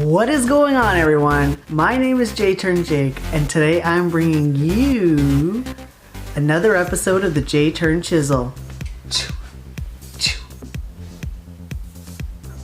What is going on, everyone? My name is Jake, and today I'm bringing you another episode of the thejturnchisel.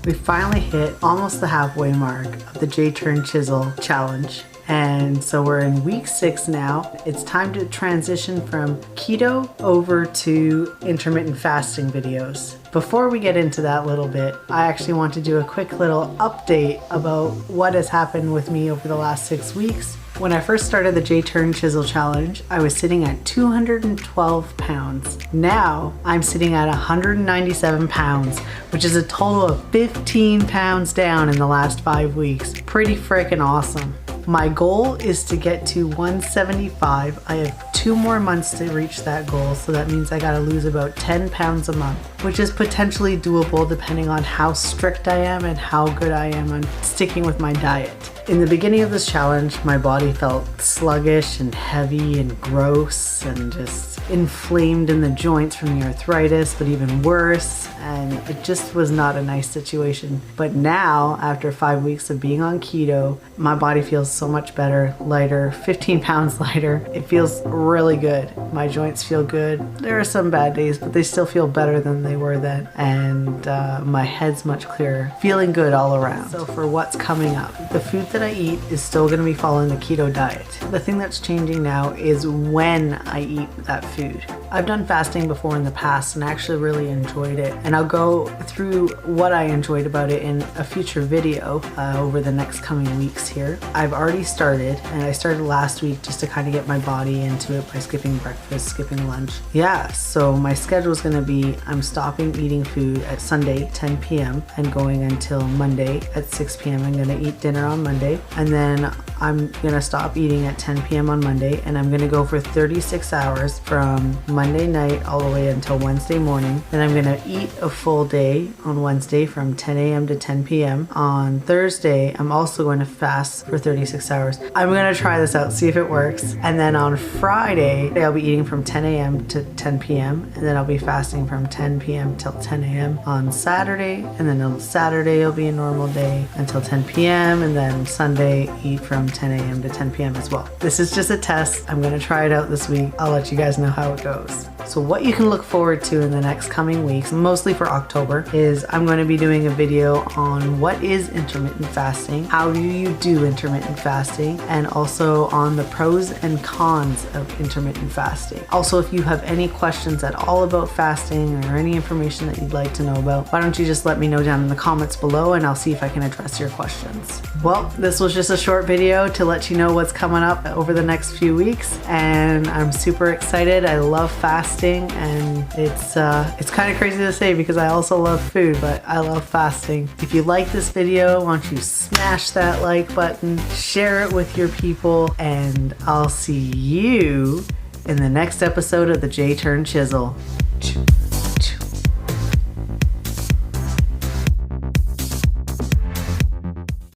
We finally hit almost the halfway mark of the thejturnchisel challenge. And so we're in week 6 now. It's time to transition from keto over to intermittent fasting videos. Before we get into that little bit, I actually want to do a quick little update about what has happened with me over the last 6 weeks. When I first started the thejturnchisel challenge, I was sitting at 212 pounds. Now I'm sitting at 197 pounds, which is a total of 15 pounds down in the last 5 weeks. Pretty freaking awesome. My goal is to get to 175. I have 2 more months to reach that goal, so that means I gotta lose about 10 pounds a month, which is potentially doable depending on how strict I am and how good I am on sticking with my diet. In the beginning of this challenge, my body felt sluggish and heavy and gross and just inflamed in the joints from the arthritis, but even worse, and it just was not a nice situation. But now, after 5 weeks of being on keto, my body feels so much better, lighter, 15 pounds lighter. It feels really good. My joints feel good. There are some bad days, but they still feel better than they were then, and my head's much clearer. Feeling good all around. So for what's coming up, the food that I eat is still going to be following the keto diet. The thing that's changing now is when I eat that food. I've done fasting before in the past and actually really enjoyed it, and I'll go through what I enjoyed about it in a future video over the next coming weeks here. I've already started, and I started last week just to kind of get my body into it by skipping breakfast, skipping lunch. Yeah, so my schedule is going to be I'm stopping eating food at Sunday 10 p.m. and going until Monday at 6 p.m. I'm going to eat dinner on Monday, and then I'm going to stop eating at 10 p.m. on Monday, and I'm going to go for 36 hours from Monday night all the way until Wednesday morning. Then I'm going to eat a full day on Wednesday from 10 a.m. to 10 p.m. On Thursday, I'm also going to fast for 36 hours. I'm going to try this out, see if it works. And then on Friday, I'll be eating from 10 a.m. to 10 p.m. And then I'll be fasting from 10 p.m. till 10 a.m. on Saturday. And then on Saturday, it'll be a normal day until 10 p.m. And then Sunday, eat from 10 a.m. to 10 p.m. as well. This is just a test. I'm going to try it out this week. I'll let you guys know how it goes. So what you can look forward to in the next coming weeks, mostly for October, is I'm going to be doing a video on what is intermittent fasting, how do you do intermittent fasting, and also on the pros and cons of intermittent fasting. Also, if you have any questions at all about fasting or any information that you'd like to know about, why don't you just let me know down in the comments below, and I'll see if I can address your questions. Well, this was just a short video to let you know what's coming up over the next few weeks, and I'm super excited. I love fasting, and it's kind of crazy to say because I also love food, but I love fasting. If you like this video, why don't you smash that like button, share it with your people, and I'll see you in the next episode of the thejturnchisel.